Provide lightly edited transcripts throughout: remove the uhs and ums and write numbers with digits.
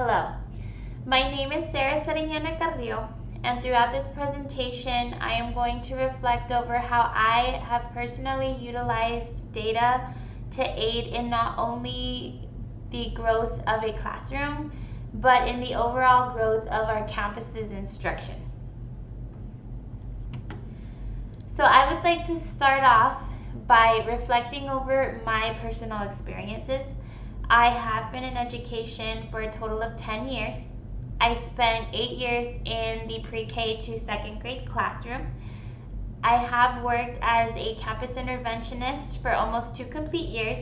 Hello, my name is Sarinana Carrillo, and throughout this presentation, I am going to reflect over how I have personally utilized data to aid in not only the growth of a classroom, but in the overall growth of our campus's instruction. So I would like to start off by reflecting over my personal experiences. I have been in education for a total of 10 years. I spent 8 years in the pre-K to second grade classroom. I have worked as a campus interventionist for almost 2 complete years,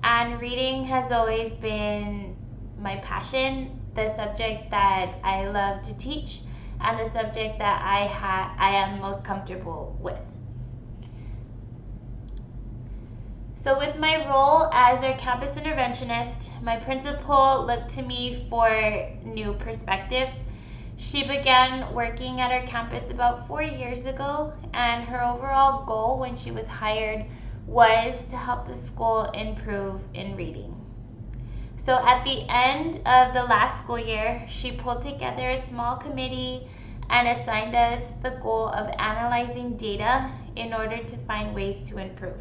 and reading has always been my passion, the subject that I love to teach, and the subject that I am most comfortable with. So with my role as our campus interventionist, my principal looked to me for new perspective. She began working at our campus about 4 years ago, and her overall goal when she was hired was to help the school improve in reading. So at the end of the last school year, she pulled together a small committee and assigned us the goal of analyzing data in order to find ways to improve.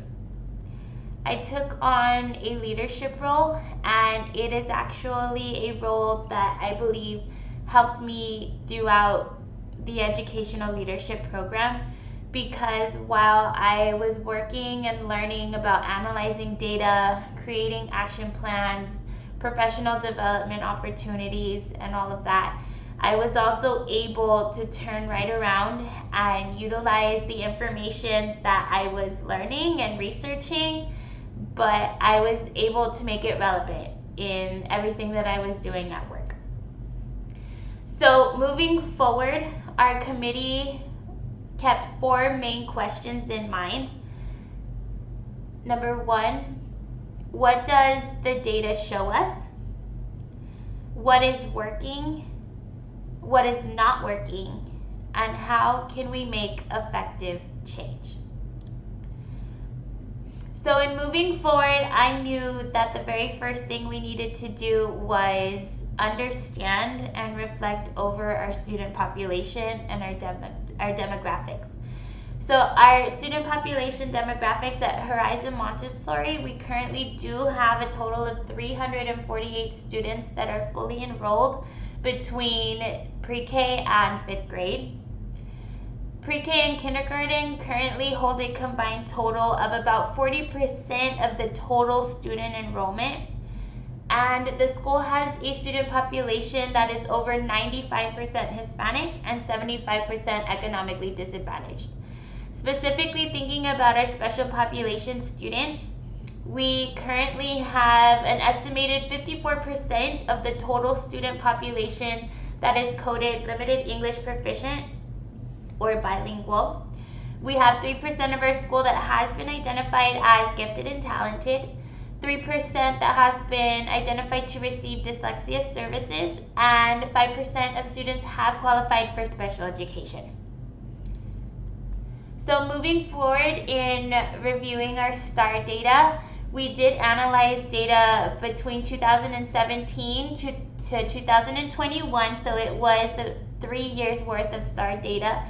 I took on a leadership role, and it is actually a role that I believe helped me throughout the educational leadership program, because while I was working and learning about analyzing data, creating action plans, professional development opportunities, and all of that, I was also able to turn right around and utilize the information that I was learning and researching, but I was able to make it relevant in everything that I was doing at work. So moving forward, our committee kept 4 main questions in mind. Number 1, what does the data show us? What is working? What is not working? And how can we make effective change? So in moving forward, I knew that the very first thing we needed to do was understand and reflect over our student population and our demographics. So our student population demographics at Horizon Montessori, we currently do have a total of 348 students that are fully enrolled between pre-K and 5th grade. Pre-K and kindergarten currently hold a combined total of about 40% of the total student enrollment, and the school has a student population that is over 95% Hispanic and 75% economically disadvantaged. Specifically thinking about our special population students, we currently have an estimated 54% of the total student population that is coded limited English proficient or bilingual. We have 3% of our school that has been identified as gifted and talented, 3% that has been identified to receive dyslexia services, and 5% of students have qualified for special education. So moving forward in reviewing our STAR data, we did analyze data between 2017 to 2021, so it was the 3 years worth of STAR data.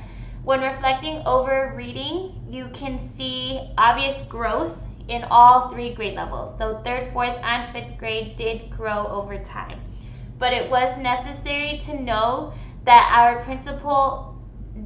When reflecting over reading, you can see obvious growth in all 3 grade levels. So 3rd, 4th, and 5th grade did grow over time. But it was necessary to know that our principal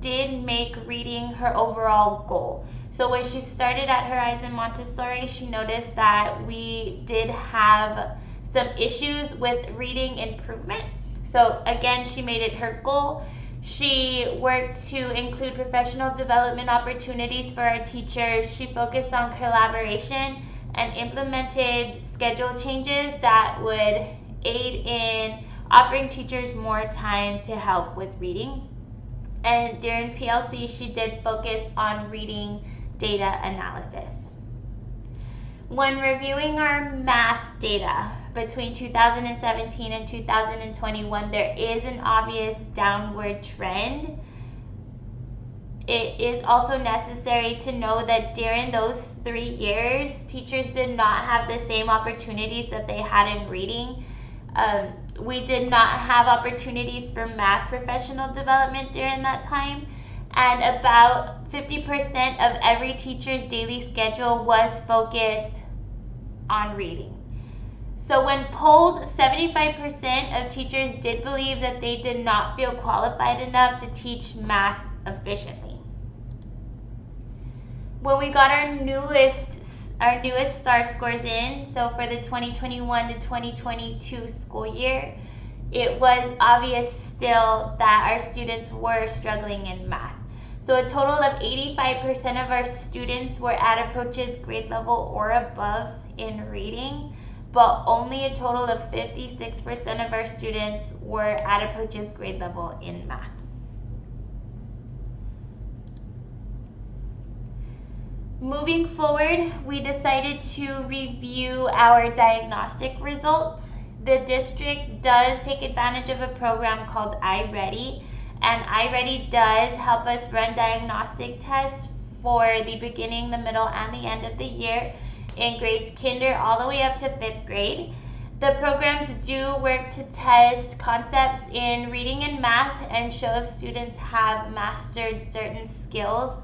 did make reading her overall goal. So when she started at Horizon Montessori, she noticed that we did have some issues with reading improvement. So again, she made it her goal. She worked to include professional development opportunities for our teachers. She focused on collaboration and implemented schedule changes that would aid in offering teachers more time to help with reading. And during PLC, she did focus on reading data analysis. When reviewing our math data between 2017 and 2021, there is an obvious downward trend. It is also necessary to know that during those 3 years, teachers did not have the same opportunities that they had in reading. We did not have opportunities for math professional development during that time, and about 50% of every teacher's daily schedule was focused on reading. So when polled, 75% of teachers did believe that they did not feel qualified enough to teach math efficiently. When we got our newest STAR scores in, so for the 2021 to 2022 school year, it was obvious still that our students were struggling in math. So a total of 85% of our students were at approaches grade level or above in reading, but only a total of 56% of our students were at approaches grade level in math. Moving forward, we decided to review our diagnostic results. The district does take advantage of a program called iReady, and iReady does help us run diagnostic tests for the beginning, the middle, and the end of the year in grades kinder all the way up to 5th grade. The programs do work to test concepts in reading and math and show if students have mastered certain skills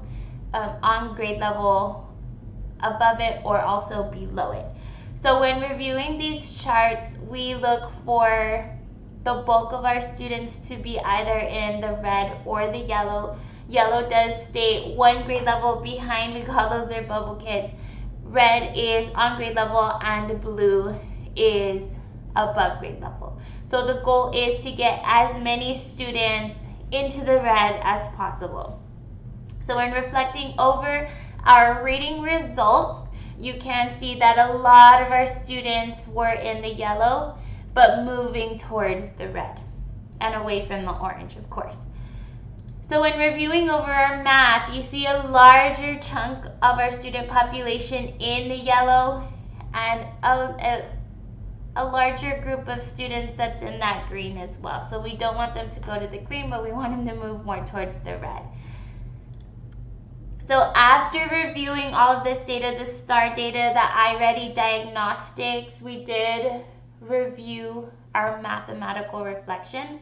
on grade level above it or also below it. So when reviewing these charts, we look for the bulk of our students to be either in the red or the yellow. Yellow does stay one grade level behind. We call those our bubble kids. Red is on grade level and blue is above grade level. So the goal is to get as many students into the red as possible. So when reflecting over our reading results, you can see that a lot of our students were in the yellow, but moving towards the red and away from the orange, of course. So when reviewing over our math, you see a larger chunk of our student population in the yellow and a larger group of students that's in that green as well. So we don't want them to go to the green, but we want them to move more towards the red. So after reviewing all of this data, the STAR data, the iReady diagnostics, we did review our mathematical reflections.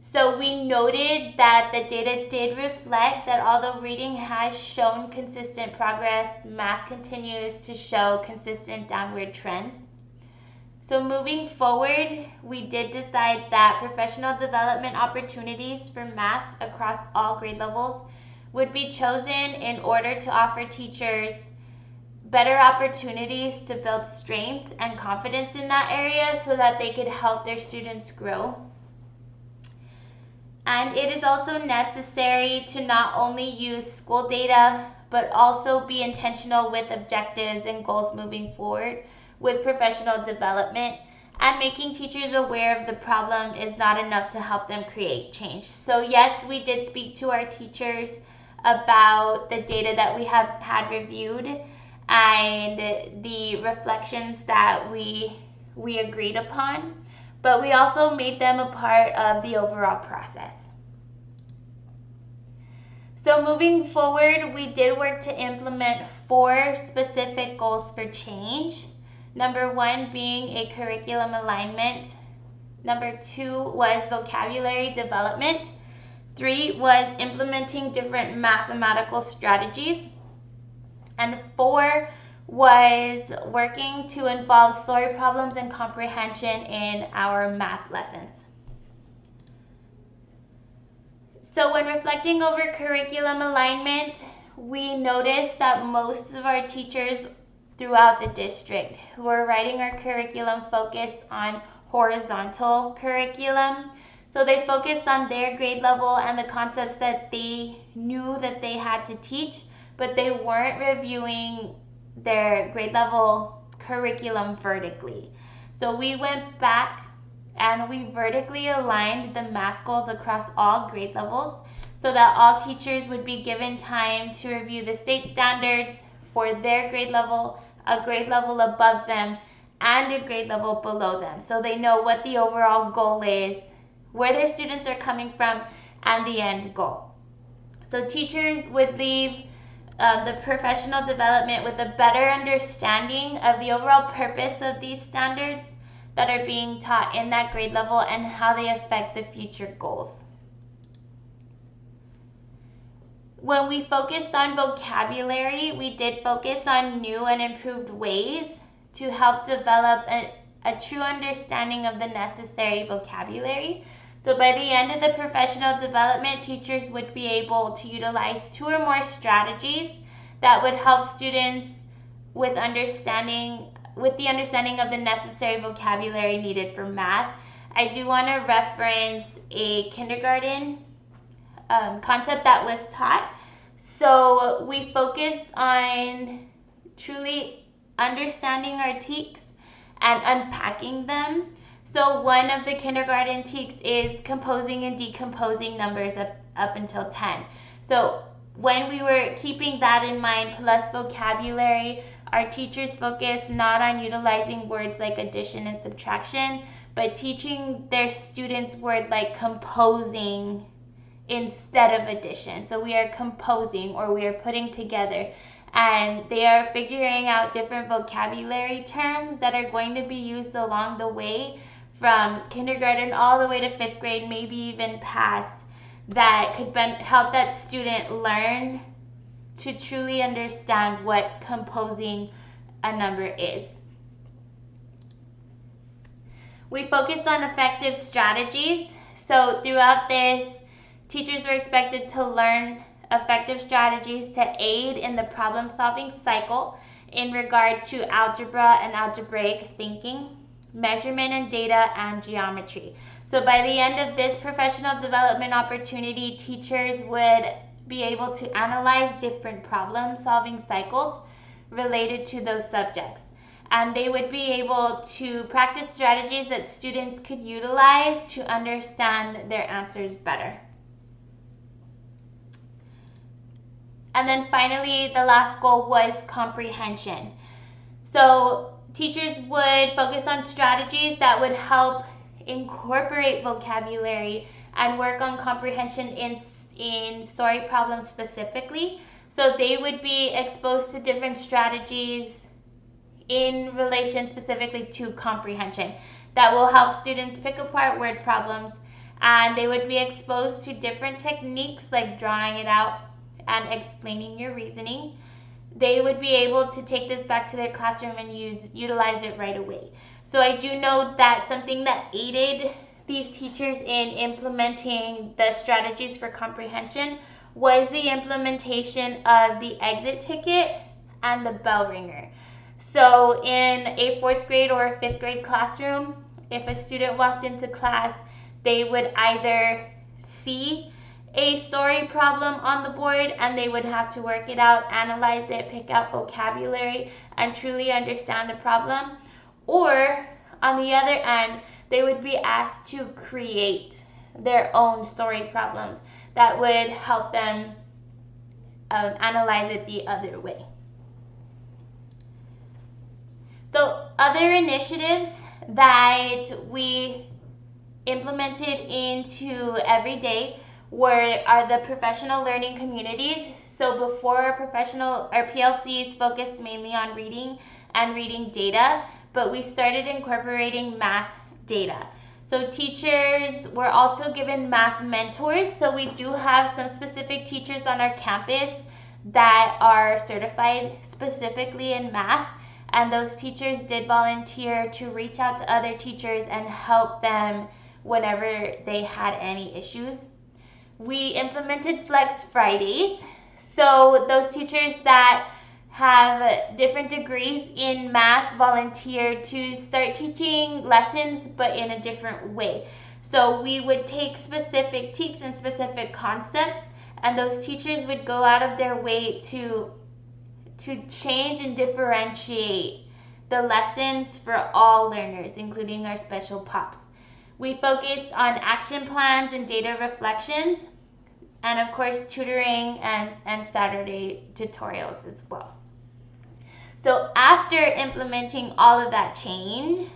So we noted that the data did reflect that although reading has shown consistent progress, math continues to show consistent downward trends. So moving forward, we did decide that professional development opportunities for math across all grade levels would be chosen in order to offer teachers better opportunities to build strength and confidence in that area so that they could help their students grow. And it is also necessary to not only use school data, but also be intentional with objectives and goals moving forward with professional development. And making teachers aware of the problem is not enough to help them create change. So yes, we did speak to our teachers about the data that we have had reviewed and the reflections that we agreed upon, but we also made them a part of the overall process. So moving forward, we did work to implement 4 specific goals for change. Number 1 being a curriculum alignment. Number 2 was vocabulary development. 3 was implementing different mathematical strategies. And 4 was working to involve story problems and comprehension in our math lessons. So when reflecting over curriculum alignment, we noticed that most of our teachers throughout the district who are writing our curriculum focused on horizontal curriculum. So they focused on their grade level and the concepts that they knew that they had to teach, but they weren't reviewing their grade level curriculum vertically. So we went back and we vertically aligned the math goals across all grade levels so that all teachers would be given time to review the state standards for their grade level, a grade level above them, and a grade level below them. So they know what the overall goal is, where their students are coming from, and the end goal. So teachers would leave the professional development with a better understanding of the overall purpose of these standards, that are being taught in that grade level and how they affect the future goals. When we focused on vocabulary, we did focus on new and improved ways to help develop a true understanding of the necessary vocabulary. So by the end of the professional development, teachers would be able to utilize 2 or more strategies that would help students with the understanding of the necessary vocabulary needed for math. I do want to reference a kindergarten concept that was taught. So we focused on truly understanding our teaks and unpacking them. So one of the kindergarten teaks is composing and decomposing numbers up until 10. So when we were keeping that in mind, plus vocabulary, our teachers focused not on utilizing words like addition and subtraction, but teaching their students words like composing instead of addition. So we are composing, or we are putting together, and they are figuring out different vocabulary terms that are going to be used along the way from kindergarten all the way to 5th grade, maybe even past, that could help that student learn to truly understand what composing a number is. We focused on effective strategies. So throughout this, teachers were expected to learn effective strategies to aid in the problem-solving cycle in regard to algebra and algebraic thinking, measurement and data, and geometry. So by the end of this professional development opportunity, teachers would be able to analyze different problem-solving cycles related to those subjects. And they would be able to practice strategies that students could utilize to understand their answers better. And then finally, the last goal was comprehension. So teachers would focus on strategies that would help incorporate vocabulary and work on comprehension in story problems specifically. So they would be exposed to different strategies in relation specifically to comprehension that will help students pick apart word problems, and they would be exposed to different techniques like drawing it out and explaining your reasoning. They would be able to take this back to their classroom and utilize it right away. So I do know that something that aided these teachers in implementing the strategies for comprehension was the implementation of the exit ticket and the bell ringer. So in a 4th grade or a 5th grade classroom, if a student walked into class, they would either see a story problem on the board and they would have to work it out, analyze it, pick out vocabulary, and truly understand the problem. Or on the other end, they would be asked to create their own story problems that would help them analyze it the other way. So other initiatives that we implemented into everyday are the professional learning communities. So before our PLCs focused mainly on reading and reading data, but we started incorporating math data. So teachers were also given math mentors. So we do have some specific teachers on our campus that are certified specifically in math, and those teachers did volunteer to reach out to other teachers and help them whenever they had any issues. We implemented Flex Fridays. So those teachers that have different degrees in math volunteered to start teaching lessons but in a different way. So we would take specific teaks and specific concepts, and those teachers would go out of their way to change and differentiate the lessons for all learners, including our special pops. We focused on action plans and data reflections, and of course tutoring and Saturday tutorials as well. So after implementing all of that change,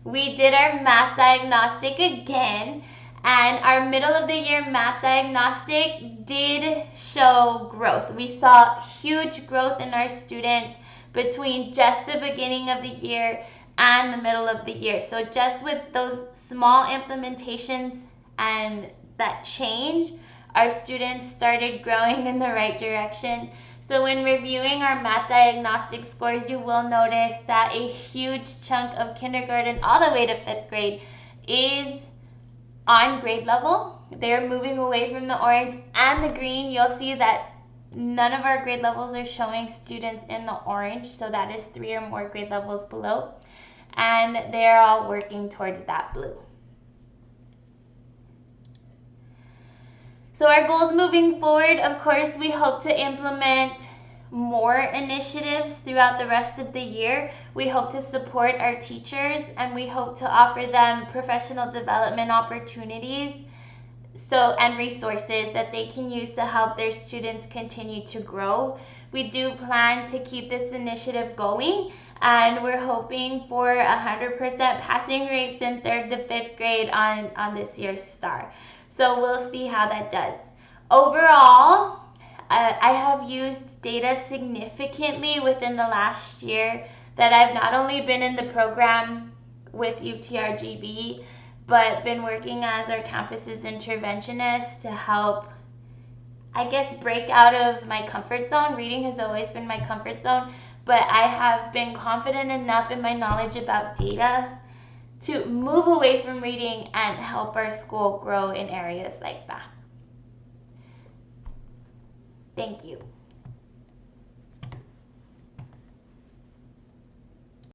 we did our math diagnostic again, and our middle of the year math diagnostic did show growth. We saw huge growth in our students between just the beginning of the year and the middle of the year. So just with those small implementations and that change, our students started growing in the right direction. So when reviewing our math diagnostic scores, you will notice that a huge chunk of kindergarten all the way to 5th grade is on grade level. They're moving away from the orange and the green. You'll see that none of our grade levels are showing students in the orange, so that is 3 or more grade levels below. And they're all working towards that blue. So our goals moving forward, of course, we hope to implement more initiatives throughout the rest of the year. We hope to support our teachers, and we hope to offer them professional development opportunities and resources that they can use to help their students continue to grow. We do plan to keep this initiative going, and we're hoping for 100% passing rates in 3rd to 5th grade on this year's STAR. So we'll see how that does. Overall, I have used data significantly within the last year that I've not only been in the program with UTRGB, but been working as our campus's interventionist to help, I guess, break out of my comfort zone. Reading has always been my comfort zone, but I have been confident enough in my knowledge about data to move away from reading and help our school grow in areas like that. Thank you.